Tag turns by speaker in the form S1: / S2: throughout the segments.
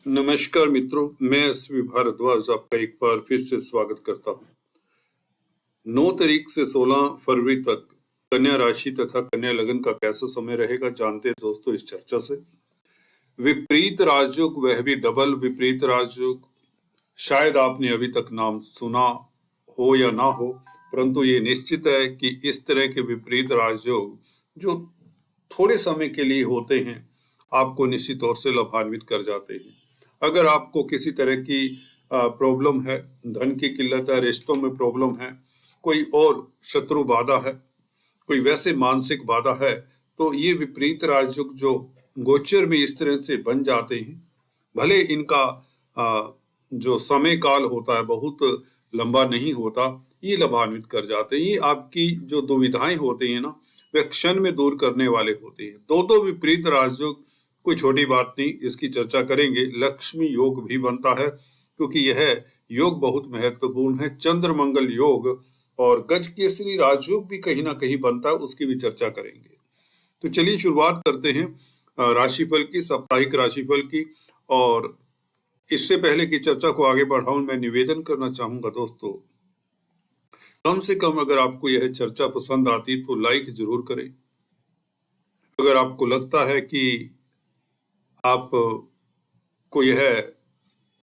S1: नमस्कार मित्रों, मैं एसवी भारद्वाज आपका एक बार फिर से स्वागत करता हूँ। 9 तारीख से 16 फरवरी तक कन्या राशि तथा कन्या लगन का कैसा समय रहेगा जानते हैं दोस्तों इस चर्चा से। विपरीत राजयोग, वह भी डबल विपरीत राजयोग। शायद आपने अभी तक नाम सुना हो या ना हो, परंतु ये निश्चित है कि इस तरह के विपरीत राजयोग जो थोड़े समय के लिए होते हैं, आपको निश्चित तौर से लाभान्वित कर जाते हैं। अगर आपको किसी तरह की प्रॉब्लम है, धन की किल्लत है, रिश्तों में प्रॉब्लम है, कोई और शत्रु बाधा है, कोई वैसे मानसिक बाधा है, तो ये विपरीत राजयोग जो गोचर में इस तरह से बन जाते हैं, भले इनका जो समय काल होता है बहुत लंबा नहीं होता, ये लाभान्वित कर जाते हैं। ये आपकी जो दुविधाएं होती हैं ना, वे क्षण में दूर करने वाले होते हैं। दो विपरीत राजयोग कोई छोटी बात नहीं, इसकी चर्चा करेंगे। लक्ष्मी योग भी बनता है क्योंकि यह योग बहुत महत्वपूर्ण है। चंद्र मंगल योग और गज केसरी राजयोग भी कहीं ना कहीं बनता है, उसकी भी चर्चा करेंगे। तो चलिए शुरुआत करते हैं राशिफल की, साप्ताहिक राशिफल की। और इससे पहले की चर्चा को आगे बढ़ाऊं, मैं निवेदन करना चाहूंगा दोस्तों, कम से कम अगर आपको यह चर्चा पसंद आती तो लाइक जरूर करें। अगर आपको लगता है कि आपको यह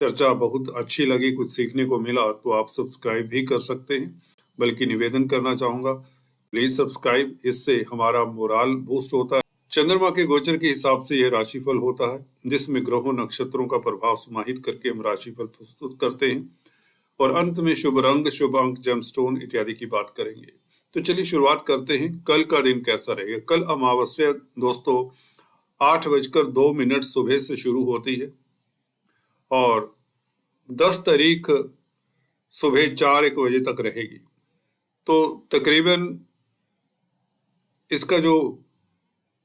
S1: चर्चा बहुत अच्छी लगी, कुछ सीखने को मिला, तो आप सब्सक्राइब भी कर सकते हैं। बल्कि निवेदन करना चाहूंगा, प्लीज सब्सक्राइब, इससे हमारा मोराल बूस्ट होता है। चंद्रमा के गोचर के हिसाब से यह राशिफल होता है, जिसमें ग्रहों नक्षत्रों का प्रभाव समाहित करके हम राशिफल प्रस्तुत करते हैं। और अंत में शुभ रंग, शुभ अंक, जेमस्टोन इत्यादि की बात करेंगे। तो चलिए शुरुआत करते हैं। कल का दिन कैसा रहेगा? कल अमावस्या दोस्तों 8:02 सुबह से शुरू होती है और 10 तारीख सुबह 4-1 बजे तक रहेगी। तो तकरीबन इसका जो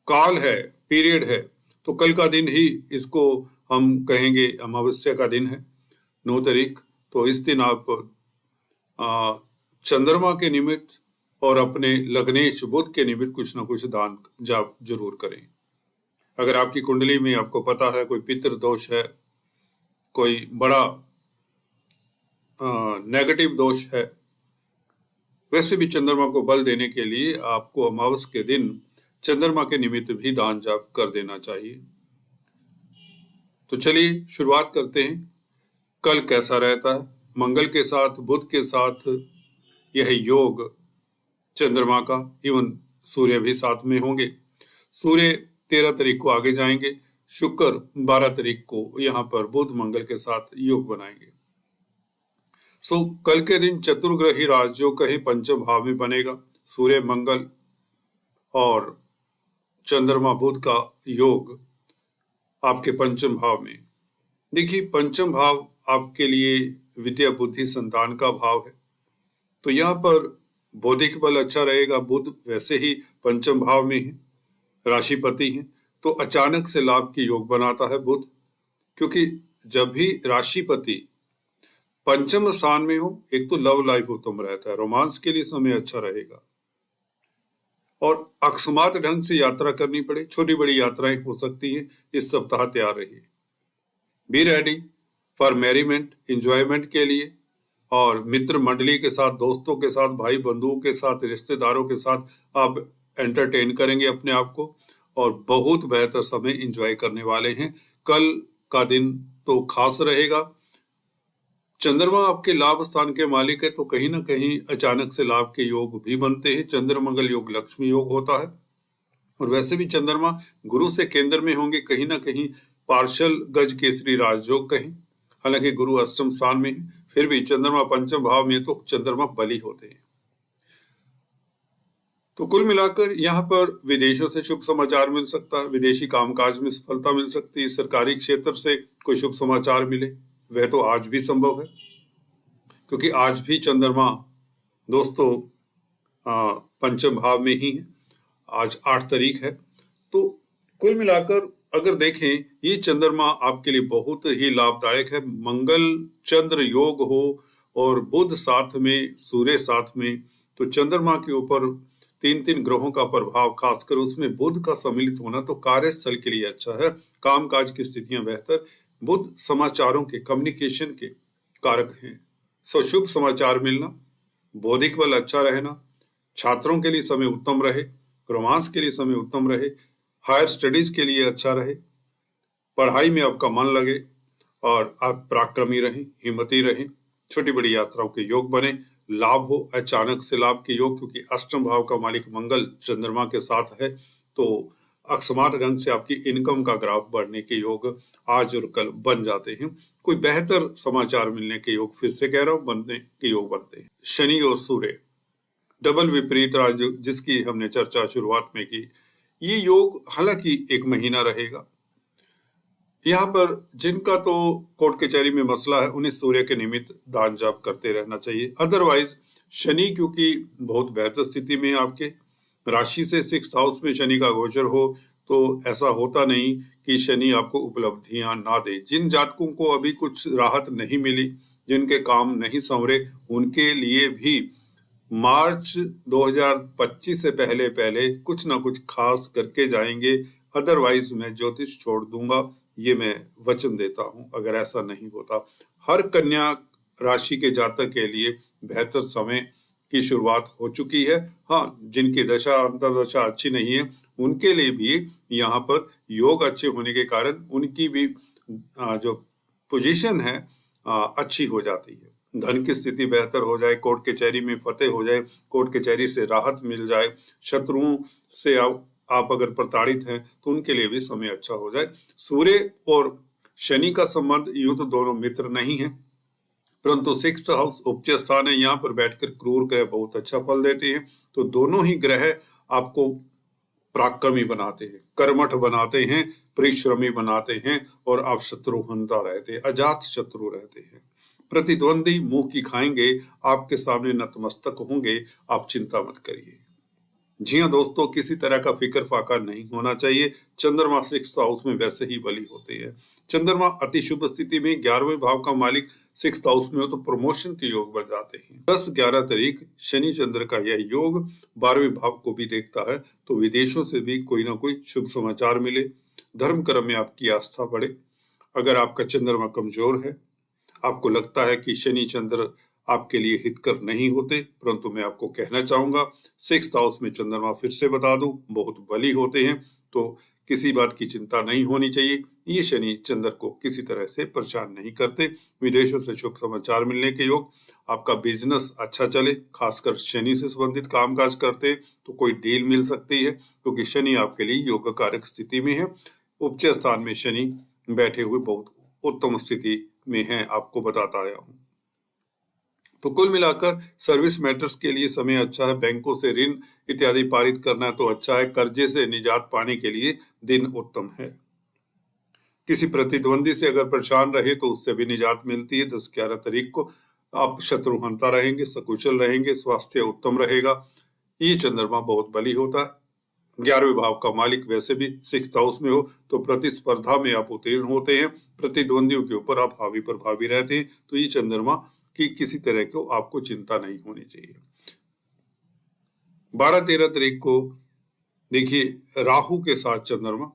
S1: काल है, पीरियड है, तो कल का दिन ही इसको हम कहेंगे अमावस्या का दिन है, 9 तारीख। तो इस दिन आप चंद्रमा के निमित्त और अपने लग्नेश बुध के निमित्त कुछ ना कुछ दान जाप जरूर करें। अगर आपकी कुंडली में आपको पता है कोई पितृ दोष है, कोई बड़ा नेगेटिव दोष है, वैसे भी चंद्रमा को बल देने के लिए आपको अमावस के दिन चंद्रमा के निमित्त भी दान जाप कर देना चाहिए। तो चलिए शुरुआत करते हैं। कल कैसा रहता है? मंगल के साथ, बुध के साथ यह योग चंद्रमा का, इवन सूर्य भी साथ में होंगे। सूर्य 13 तारीख को आगे जाएंगे, शुक्र 12 तारीख को यहाँ पर बुध मंगल के साथ योग बनाएंगे। कल के दिन चतुर्ग्रही राजयोग कहीं पंचम भाव में बनेगा। सूर्य मंगल और चंद्रमा बुध का योग आपके पंचम भाव में। देखिए, पंचम भाव आपके लिए विद्या, बुद्धि, संतान का भाव है, तो यहाँ पर बौद्धिक बल अच्छा रहेगा। बुध वैसे ही पंचम भाव में है, राशिपति हैं, तो अचानक से लाभ के योग बनाता है बुध। क्योंकि जब भी राशिपति पंचम स्थान में हो, एक तो लव लाइफ उत्तम रहता है, रोमांस के लिए समय अच्छा रहेगा, और अकस्मात ढंग से यात्रा करनी पड़े, छोटी बड़ी यात्राएं हो सकती हैं, इस सप्ताह तैयार रहिए। Be ready for merriment, enjoyment के लिए, और मित्र मंडली के साथ, दोस्तों के साथ, भाई बंधुओं के साथ, रिश्तेदारों के साथ आप एंटरटेन करेंगे अपने आप को और बहुत बेहतर समय एंजॉय करने वाले हैं। कल का दिन तो खास रहेगा। चंद्रमा आपके लाभ स्थान के मालिक है, तो कहीं ना कहीं अचानक से लाभ के योग भी बनते हैं। चंद्र मंगल योग लक्ष्मी योग होता है, और वैसे भी चंद्रमा गुरु से केंद्र में होंगे, कहीं ना कहीं पार्शल गज केसरी राजयोग कहें। हालांकि गुरु अष्टम स्थान में, फिर भी चंद्रमा पंचम भाव में, तो चंद्रमा बली होते हैं। तो कुल मिलाकर यहाँ पर विदेशों से शुभ समाचार मिल सकता है, विदेशी कामकाज में सफलता मिल सकती है, सरकारी क्षेत्र से कोई शुभ समाचार मिले, वह तो आज भी संभव है, क्योंकि आज भी चंद्रमा दोस्तों पंचम भाव में ही है। आज 8 तारीख है। तो कुल मिलाकर अगर देखें, ये चंद्रमा आपके लिए बहुत ही लाभदायक है। मंगल चंद्र योग हो और बुध साथ में, सूर्य साथ में, तो चंद्रमा के ऊपर तीन तीन ग्रहों का प्रभाव, खासकर उसमें बुध का सम्मिलित होना तो कार्यस्थल के लिए अच्छा है। कामकाज की स्थितियां बेहतर। बुध समाचारों के, कम्युनिकेशन के कारक हैं। शुभ समाचार मिलना, बौद्धिक बल अच्छा रहना, छात्रों के लिए समय उत्तम रहे, रोमांस के लिए समय उत्तम रहे, हायर स्टडीज के लिए अच्छा रहे, पढ़ाई में आपका मन लगे और आप पराक्रमी रहें, हिम्मती रहें, छोटी बड़ी यात्राओं के योग बने, लाभ हो, अचानक से लाभ के योग, क्योंकि अष्टम भाव का मालिक मंगल चंद्रमा के साथ है, तो अकस्मात ढंग से आपकी इनकम का ग्राफ बढ़ने के योग आज और कल बन जाते हैं। कोई बेहतर समाचार मिलने के योग, फिर से कह रहा हूं, बनने के योग बनते हैं। शनि और सूर्य डबल विपरीत राज, जिसकी हमने चर्चा शुरुआत में की, ये योग हालांकि एक महीना रहेगा। यहाँ पर जिनका तो कोर्ट कचहरी में मसला है, उन्हें सूर्य के निमित्त दान जाप करते रहना चाहिए। अदरवाइज शनि क्योंकि बहुत बेहतर स्थिति में आपके राशि से 6th हाउस में शनि का गोचर हो, तो ऐसा होता नहीं कि शनि आपको उपलब्धियां ना दे। जिन जातकों को अभी कुछ राहत नहीं मिली, जिनके काम नहीं संवरे, उनके लिए भी मार्च 2025 से पहले पहले कुछ ना कुछ खास करके जाएंगे। अदरवाइज मैं ज्योतिष छोड़ दूंगा, ये मैं वचन देता हूं। अगर ऐसा नहीं होता, हर कन्या राशि के जातक के लिए बेहतर समय की शुरुआत हो चुकी है। हाँ, जिनकी दशा अंतर्दशा अच्छी नहीं है, उनके लिए भी यहाँ पर योग अच्छे होने के कारण उनकी भी जो पोजीशन है अच्छी हो जाती है। धन की स्थिति बेहतर हो जाए, कोर्ट कचहरी में फतेह हो जाए, कोर्ट कचहरी से राहत मिल जाए, शत्रुओं से आप अगर प्रताड़ित हैं तो उनके लिए भी समय अच्छा हो जाए। सूर्य और शनि का संबंध यूं तो दोनों मित्र नहीं है, परंतु 6th हाउस उपज स्थान है, यहाँ पर बैठकर क्रूर ग्रह बहुत अच्छा फल देते हैं। तो दोनों ही ग्रह आपको पराक्रमी बनाते हैं, कर्मठ बनाते हैं, परिश्रमी बनाते हैं और आप शत्रुहंता रहते हैं, अजात शत्रु रहते हैं। प्रतिद्वंदी मुंह की खाएंगे, आपके सामने नतमस्तक होंगे, आप चिंता मत करिए। जी हाँ दोस्तों, किसी तरह का फिक्र फाका नहीं होना चाहिए। चंद्रमा 6th हाउस में वैसे ही बली होते हैं। चंद्रमा अति शुभ स्थिति में 11वें भाव का मालिक 6th हाउस में हो तो प्रमोशन के योग बन जाते हैं। 10-11 तारीख शनि चंद्र का यह योग 12वें भाव को भी देखता है, तो विदेशों से भी कोई ना कोई शुभ समाचार मिले, धर्म कर्म में आपकी आस्था बढ़े। अगर आपका चंद्रमा कमजोर है, आपको लगता है कि शनि चंद्र आपके लिए हितकर नहीं होते, परंतु मैं आपको कहना चाहूंगा 6th हाउस में चंद्रमा, फिर से बता दूं, बहुत बली होते हैं, तो किसी बात की चिंता नहीं होनी चाहिए। ये शनि चंद्र को किसी तरह से परेशान नहीं करते। विदेशों से शुभ समाचार मिलने के योग, आपका बिजनेस अच्छा चले, खासकर शनि से संबंधित कामकाज करते हैं तो कोई डील मिल सकती है, क्योंकि शनि आपके लिए योग कारक स्थिति में है। उच्च स्थान में शनि बैठे हुए बहुत उत्तम स्थिति में है, आपको बताता आया हूं। तो कुल मिलाकर सर्विस मैटर्स के लिए समय अच्छा है। बैंकों से ऋण इत्यादि पारित करना तो अच्छा है। कर्जे से निजात पाने के लिए दिन उत्तम है। किसी प्रतिद्वंदी से अगर परेशान रहे तो उससे भी निजात मिलती है। 10-11 तारीख को आप शत्रुहंता रहेंगे, सकुशल रहेंगे, स्वास्थ्य उत्तम रहेगा। ये चंद्रमा बहुत बली होता है। 11वें भाव का मालिक वैसे भी 6th हाउस में हो तो प्रतिस्पर्धा में आप उत्तीर्ण होते हैं, प्रतिद्वंदियों के ऊपर आप हावी प्रभावी रहते हैं। तो ये चंद्रमा की किसी तरह को आपको चिंता नहीं होनी चाहिए। 12-13 तारीख को देखिए राहु के साथ चंद्रमा,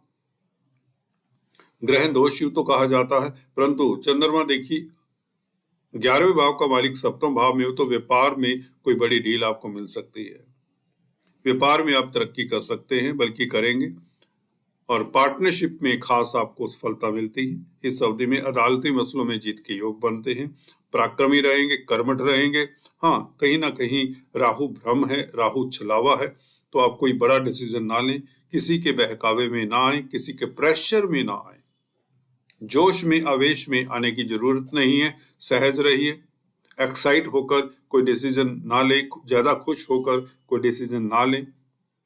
S1: ग्रह दोष युक्त तो कहा जाता है, परंतु चंद्रमा देखिए 11वें भाव का मालिक 7वें भाव में हो तो व्यापार में कोई बड़ी डील आपको मिल सकती है। व्यापार में आप तरक्की कर सकते हैं, बल्कि करेंगे, और पार्टनरशिप में खास आपको सफलता मिलती है। इस अवधि में अदालती मसलों में जीत के योग बनते हैं। पराक्रमी रहेंगे, कर्मठ रहेंगे। हाँ, कहीं ना कहीं राहु भ्रम है, राहु छलावा है, तो आप कोई बड़ा डिसीजन ना लें, किसी के बहकावे में ना आए, किसी के प्रेशर में ना आए। जोश में आवेश में आने की जरूरत नहीं है। सहज रहिए, एक्साइट होकर कोई डिसीजन ना लें, ज्यादा खुश होकर कोई डिसीजन ना लें।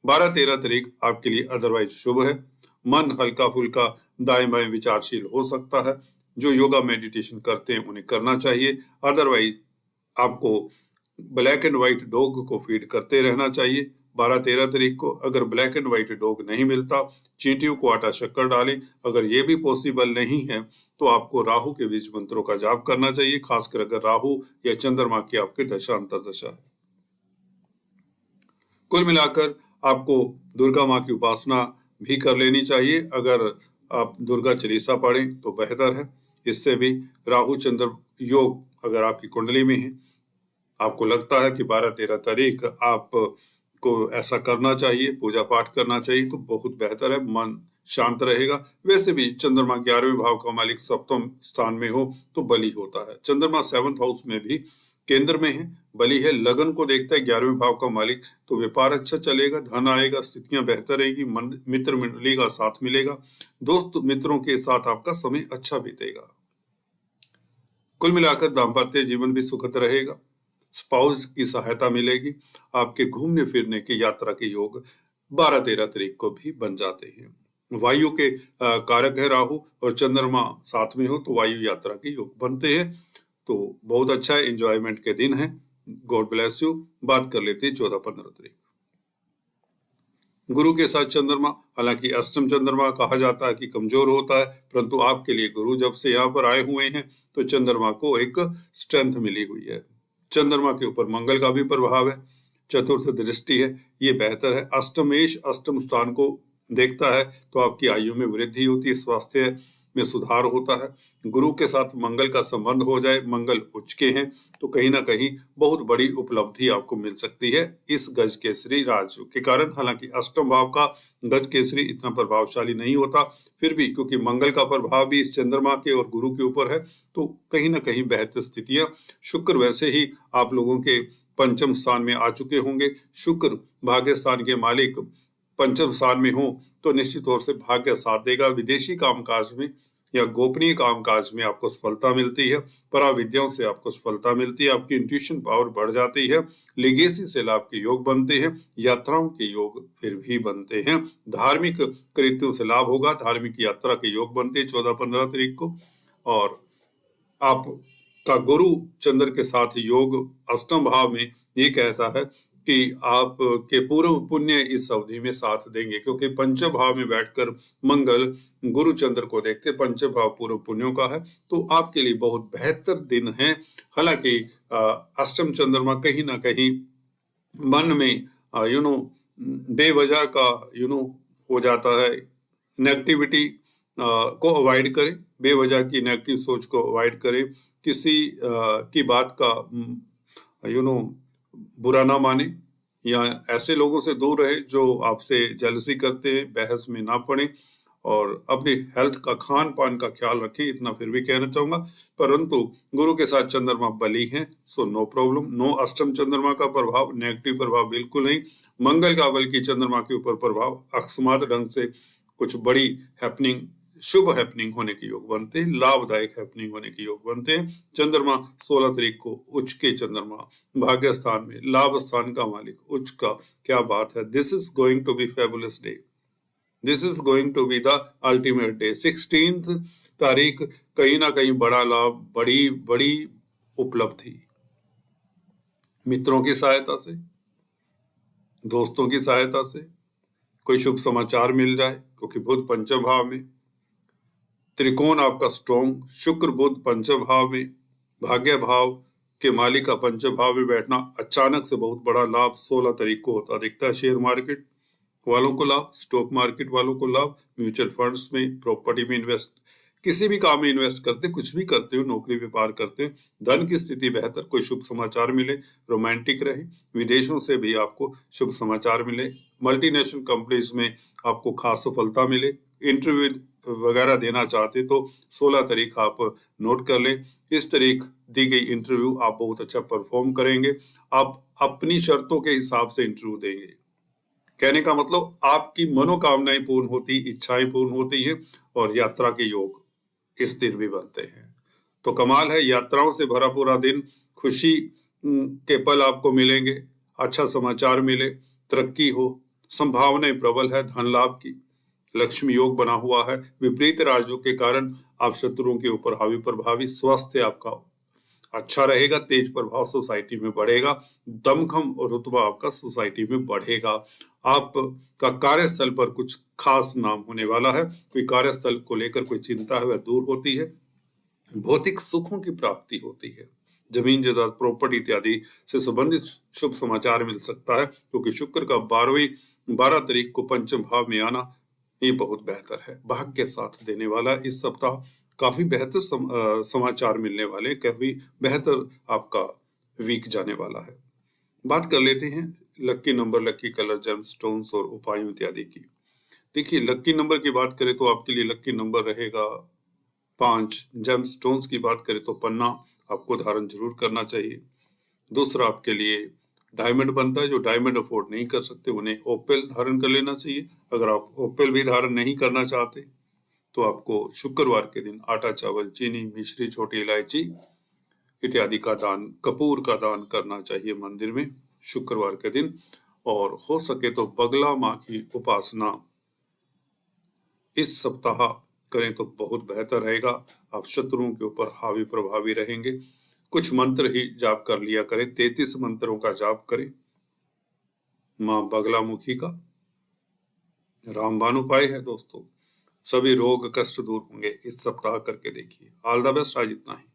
S1: 12-13 तारीख आपके लिए अदरवाइज शुभ है। मन हल्का फुल्का दाएं बाएं विचारशील हो सकता है। जो योगा मेडिटेशन करते हैं उन्हें करना चाहिए। अदरवाइज आपको ब्लैक एंड व्हाइट डॉग को फीड करते रहना चाहिए। 12-13 तारीख को अगर ब्लैक एंड व्हाइट डॉग नहीं मिलता, चींटियों को आटा शक्कर डालें। अगर ये भी पॉसिबल नहीं है तो आपको राहु के बीज मंत्रों का जाप करना चाहिए, खासकर अगर राहु या चंद्रमा की आपकी दशा अंतर्दशा है। कुल मिलाकर आपको दुर्गा माँ की उपासना भी कर लेनी चाहिए। अगर आप दुर्गा चालीसा पढ़ें तो बेहतर है। इससे भी राहु चंद्र योग अगर आपकी कुंडली में है, आपको लगता है कि 12-13 तारीख आपको ऐसा करना चाहिए, पूजा पाठ करना चाहिए, तो बहुत बेहतर है, मन शांत रहेगा। वैसे भी चंद्रमा 11वें भाव का मालिक सप्तम स्थान में हो तो बली होता है। चंद्रमा 7th हाउस में भी केंद्र में है, बली है, लगन को देखता है 11वें भाव का मालिक, तो व्यापार अच्छा चलेगा, धन आएगा, स्थितियां बेहतर रहेगी, मित्र मंडली का साथ मिलेगा, दोस्त मित्रों के साथ आपका समय अच्छा बीतेगा। कुल मिलाकर दाम्पत्य जीवन भी सुखद रहेगा, स्पाउस की सहायता मिलेगी, आपके घूमने फिरने की यात्रा के योग 12-13 तारीख को भी बन जाते हैं। वायु के कारक है राहु और चंद्रमा साथ में हो तो वायु यात्रा के योग बनते हैं, तो बहुत अच्छा है, एंजॉयमेंट के दिन है। God bless you. बात कर लेते हैं 14-15 तारीख। गुरु के साथ चंद्रमा, हालांकि अष्टम चंद्रमा कहा जाता है कि कमजोर होता है, परंतु आपके लिए गुरु जब से यहाँ पर आए हुए हैं तो चंद्रमा को एक स्ट्रेंथ मिली हुई है। चंद्रमा के ऊपर मंगल का भी प्रभाव है, चतुर्थ दृष्टि है, ये बेहतर है। अष्टमेश अष्टम स्थान को देखता है तो आपकी आयु में वृद्धि होती है, स्वास्थ्य में सुधार होता है। गुरु के साथ मंगल का संबंध हो जाए, मंगल उच्च के हैं, तो कहीं ना कहीं बहुत बड़ी उपलब्धि आपको मिल सकती है इस गज केसरी राजयोग के कारण। हालांकि अष्टम भाव का गज केसरी इतना प्रभावशाली नहीं होता, फिर भी क्योंकि मंगल का प्रभाव भी इस चंद्रमा के और गुरु के ऊपर है, तो कहीं ना कहीं बेहतर स्थितियां। शुक्र वैसे ही आप लोगों के पंचम स्थान में आ चुके होंगे। शुक्र भाग्य स्थान के मालिक पंचम स्थान में हो तो निश्चित तौर से भाग्य साथ देगा। विदेशी कामकाज में या गोपनीय कामकाज में आपको सफलता मिलती है, पराविद्याओं से आपको सफलता मिलती है, आपकी इंट्यूशन पावर बढ़ जाती है, लिगेसी से लाभ के योग बनते हैं, यात्राओं के योग फिर भी बनते हैं, धार्मिक कृत्यों से लाभ होगा, धार्मिक यात्रा के योग बनते हैं 14-15 तारीख को। और आप का गुरु चंद्र के साथ योग अष्टम भाव में ये कहता है कि आप के पूर्व पुण्य इस अवधि में साथ देंगे, क्योंकि पंचम भाव में बैठकर मंगल गुरु चंद्र को देखते, पंचम भाव पूर्व पुण्यों का है, तो आपके लिए बहुत बेहतर दिन है। हालांकि अष्टम चंद्रमा कहीं ना कहीं मन में बेवजह का हो जाता है, नेगेटिविटी को अवॉइड करें, बेवजह की नेगेटिव सोच को अवॉइड करें, किसी की बात का बुरा ना माने, या ऐसे लोगों से दूर रहे जो आपसे जेलसी करते हैं, बहस में ना पड़े, और अपनी हेल्थ का, खान पान का ख्याल रखें, इतना फिर भी कहना चाहूंगा। परंतु गुरु के साथ चंद्रमा बली है, सो नो प्रॉब्लम, नो अष्टम चंद्रमा का प्रभाव, नेगेटिव प्रभाव बिल्कुल नहीं। मंगल का बल्कि चंद्रमा के ऊपर प्रभाव, अकस्मात ढंग से कुछ बड़ी हैपनिंग, शुभ हैपनिंग होने के योग बनते हैं, लाभदायक हैपनिंग होने के योग बनते हैं। चंद्रमा 16 तारीख को उच्च के चंद्रमा भाग्य स्थान में, लाभ स्थान का मालिक उच्च का, क्या बात है। This is going to be fabulous day, this is going to be the ultimate day. 16th तारीख कहीं ना कहीं बड़ा लाभ, बड़ी बड़ी उपलब्धि, मित्रों की सहायता से, दोस्तों की सहायता से कोई शुभ समाचार मिल जाए, क्योंकि बुध पंचम भाव में, त्रिकोण आपका स्ट्रॉन्ग, शुक्र बुध पंचम भाव में, भाग्य भाव के मालिक का पंचम भाव में बैठना अचानक से बहुत बड़ा लाभ 16 तारीख को होता दिखता है। शेयर मार्केट वालों को लाभ, स्टॉक मार्केट वालों को लाभ, म्यूचुअल फंड्स में, प्रॉपर्टी में इन्वेस्ट, किसी भी काम में इन्वेस्ट करते, कुछ भी करते हो, नौकरी व्यापार करते हैं, धन की स्थिति बेहतर, कोई शुभ समाचार मिले, रोमांटिक रहे, विदेशों से भी आपको शुभ समाचार मिले, मल्टीनेशनल कंपनीज में आपको खास सफलता मिले, इंटरव्यू वगैरह देना चाहते तो 16 तारीख आप नोट कर लें। इस तारीख दी गई इंटरव्यू आप बहुत अच्छा परफॉर्म करेंगे, आप अपनी शर्तों के हिसाब से इंटरव्यू देंगे। कहने का मतलब आपकी मनोकामनाएं पूर्ण होती, इच्छाएं पूर्ण होती हैं, और यात्रा के योग इस दिन भी बनते हैं। तो कमाल है, यात्राओं से भरा पूरा दिन, खुशी के पल आपको मिलेंगे, अच्छा समाचार मिले, तरक्की हो, संभावनाएं प्रबल है, धन लाभ की, लक्ष्मी योग बना हुआ है। विपरीत राजयोग के कारण आप शत्रुओं के ऊपर हावी प्रभावी, स्वास्थ्य आपका अच्छा रहेगा, तेज प्रभाव सोसाइटी में बढ़ेगा, दमखम और रुतबा आपका सोसाइटी में बढ़ेगा। आपका कार्यस्थल पर कुछ खास नाम होने वाला है, कोई कार्यस्थल को लेकर कोई चिंता है वह दूर होती है, भौतिक सुखों की प्राप्ति होती है, जमीन जायदाद प्रॉपर्टी इत्यादि से संबंधित शुभ समाचार मिल सकता है, क्योंकि शुक्र का 12 तारीख को पंचम भाव में आना ये बहुत बेहतर है। भाग्य के साथ देने वाला इस सप्ताह काफी बेहतर समाचार मिलने वाले, काफी बेहतर आपका वीक जाने वाला है। बात कर लेते हैं lucky number, lucky colour, gemstones और उपायों इत्यादि की। देखिए, लकी नंबर की बात करें तो आपके लिए लकी नंबर रहेगा 5। जेमस्टोन्स की बात करें तो पन्ना आपको धारण जरूर करना चाहिए। दूसरा आपके लिए डायमंड बनता है। जो डायमंड अफोर्ड नहीं कर सकते उन्हें ओपेल धारण कर लेना चाहिए। अगर आप ओपेल भी धारण नहीं करना चाहते तो आपको शुक्रवार के दिन आटा, चावल, चीनी, मिश्री, छोटी इलायची इत्यादि का दान, कपूर का दान करना चाहिए मंदिर में शुक्रवार के दिन। और हो सके तो बगला माँ की उपासना इस सप्ताह करें तो बहुत बेहतर रहेगा। आप शत्रुओं के ऊपर हावी प्रभावी रहेंगे। कुछ मंत्र ही जाप कर लिया करें, 33 मंत्रों का जाप करें माँ बगलामुखी का। रामबाण उपाय है दोस्तों। सभी रोग कष्ट दूर होंगे इस सप्ताह, करके देखिए। All the best. आज इतना ही।